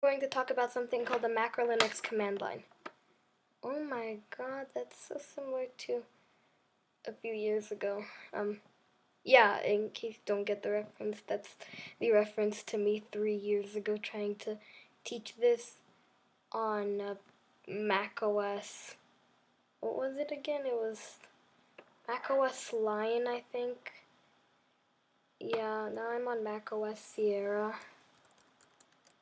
Going to talk about something called the macro Linux command line. Oh my god, that's so similar to a few years ago. Yeah, in case you don't get the reference, that's the reference to me 3 years ago trying to teach this on Mac OS. What was it again? It was Mac OS Lion, I think. Yeah, now I'm on Mac OS Sierra.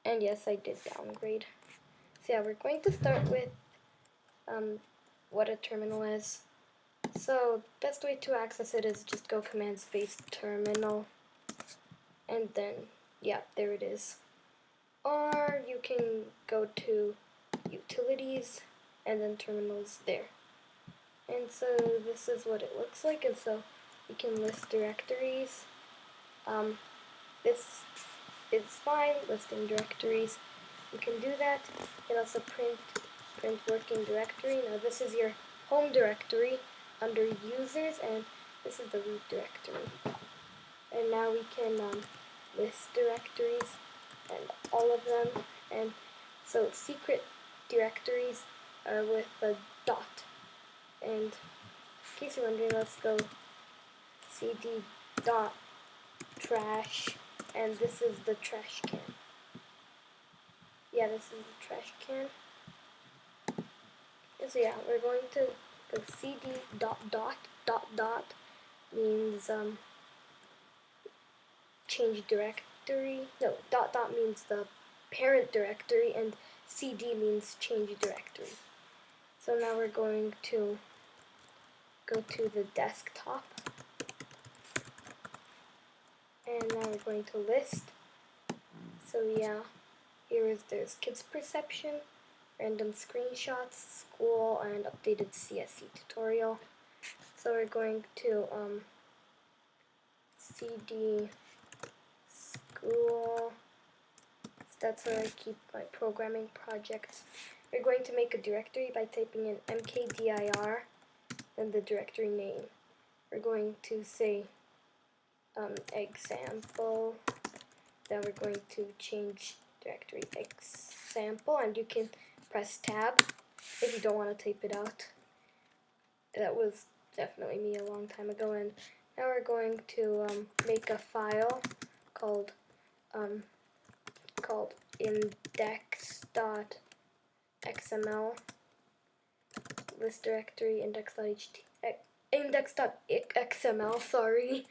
And yes, I did downgrade. So yeah, we're going to start with what a terminal is. So best way to access it is just go command space terminal, and then yeah, there it is. Or you can go to utilities and then terminals there. And so this is what it looks like, and so you can list directories. This is fine, listing directories. You can do that. You can also print working directory. Now this is your home directory under users, and this is the root directory. And now we can list directories and all of them. And so secret directories are with a dot. And in case you're wondering, let's go cd dot trash, and this is the trash can. Yeah, this is the trash can. So yeah, we're going to go cd dot dot dot dot means change directory. No, dot dot means the parent directory, and cd means change directory. So now we're going to go to the desktop, and now we're going to list. So yeah, there's kids perception, random screenshots, school, and updated CSC tutorial. So we're going to cd school. That's where I keep my programming projects. We're going to make a directory by typing in mkdir and the directory name. We're going to say example. Then we're going to change directory example, and you can press tab if you don't want to type it out. That was definitely me a long time ago. And now we're going to make a file called index.xml, list directory index.xml, sorry.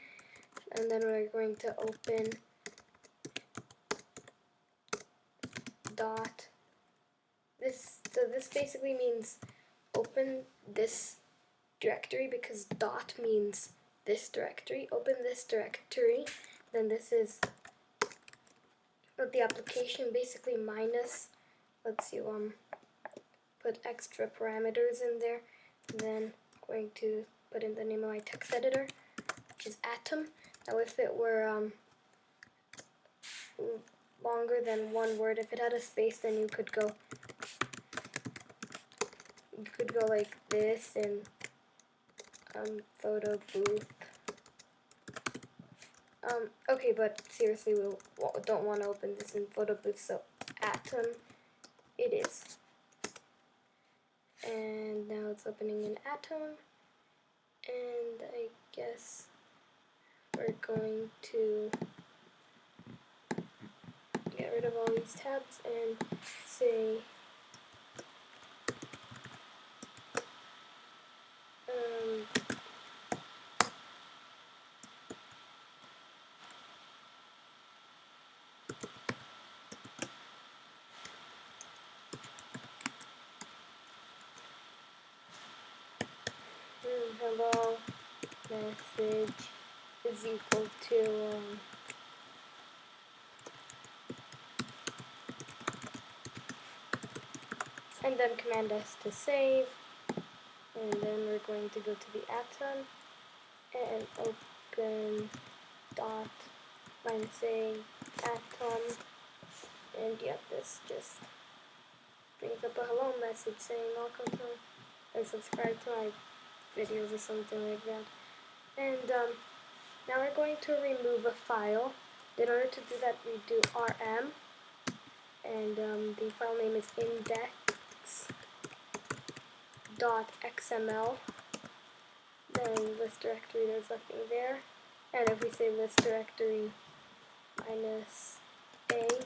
And then we're going to open dot this. So this basically means open this directory, because dot means this directory. Open this directory. Then this is the application, basically minus, lets you put extra parameters in there. And then going to put in the name of my text editor, which is Atom. Now if it were longer than one word, if it had a space, then you could go like this in photo booth. Okay, but seriously, we don't want to open this in photo booth, so Atom it is. And now it's opening in Atom, and I guess we're going to get rid of all these tabs and say hello message is equal to and then command S to save, and then we're going to go to the Atom and open dot line saying Atom, and yeah, this just brings up a hello message saying welcome to and subscribe to my videos or something like that. And now we're going to remove a file. In order to do that, we do rm, and the file name is index.xml. Then list directory, there's nothing there. And if we say list directory minus A,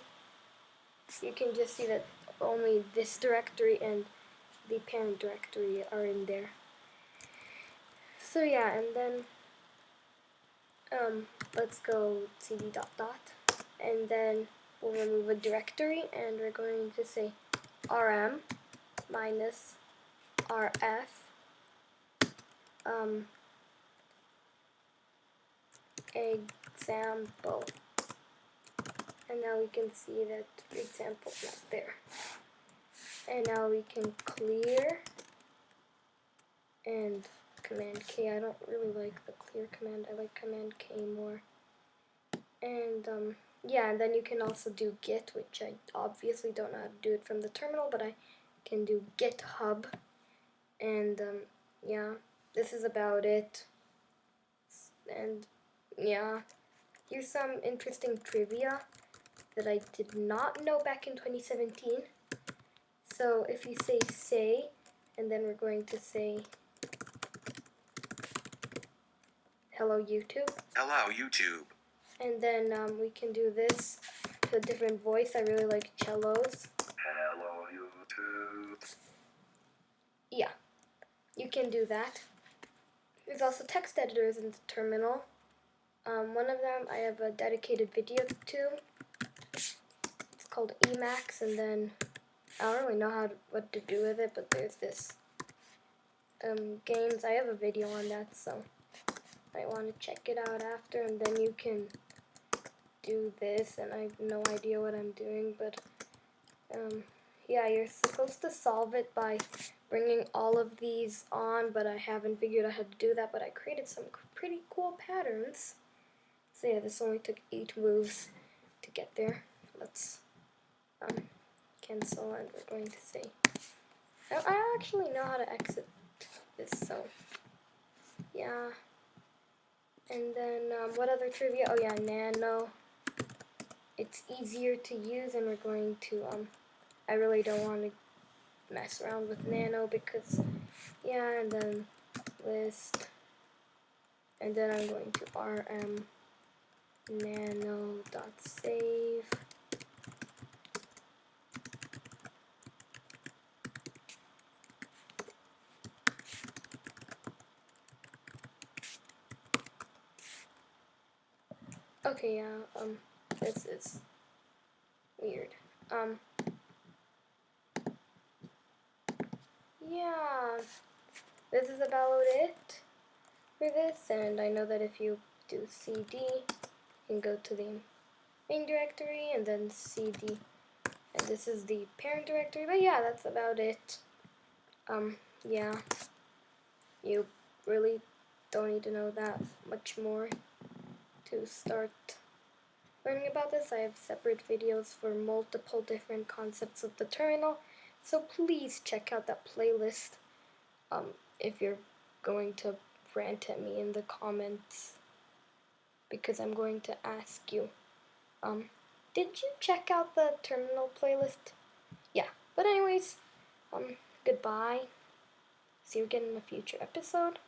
you can just see that only this directory and the parent directory are in there. So yeah, and then let's go cd dot dot, and then we'll remove a directory, and we're going to say rm minus rf example, and now we can see that the example's not there. And now we can clear and Command K. I don't really like the clear command. I like Command K more. And yeah, and then you can also do git, which I obviously don't know how to do it from the terminal, but I can do GitHub. And yeah, this is about it. And yeah, here's some interesting trivia that I did not know back in 2017. So if you say, and then we're going to say hello YouTube. Hello YouTube. And then we can do this to a different voice. I really like cellos. Hello YouTube. Yeah, you can do that. There's also text editors in the terminal. One of them I have a dedicated video to. It's called Emacs, and then I don't really know what to do with it, but there's this games. I have a video on that, so I want to check it out after, and then you can do this, and I have no idea what I'm doing, but yeah, you're supposed to solve it by bringing all of these on, but I haven't figured out how to do that, but I created some pretty cool patterns. So yeah, this only took 8 moves to get there. Let's cancel, and we're going to say, I actually know how to exit this, so yeah. And then what other trivia? Oh yeah, Nano. It's easier to use, and we're going to I really don't want to mess around with Nano because yeah, and then list, and then I'm going to rm nano.save. Okay, yeah, this is weird. Yeah, this is about it for this, and I know that if you do cd, you can go to the main directory, and then cd, and this is the parent directory, but yeah, that's about it. Yeah, you really don't need to know that much more to start learning about this. I have separate videos for multiple different concepts of the terminal, so please check out that playlist if you're going to rant at me in the comments, because I'm going to ask you, did you check out the terminal playlist? Yeah, but anyways, goodbye. See you again in a future episode.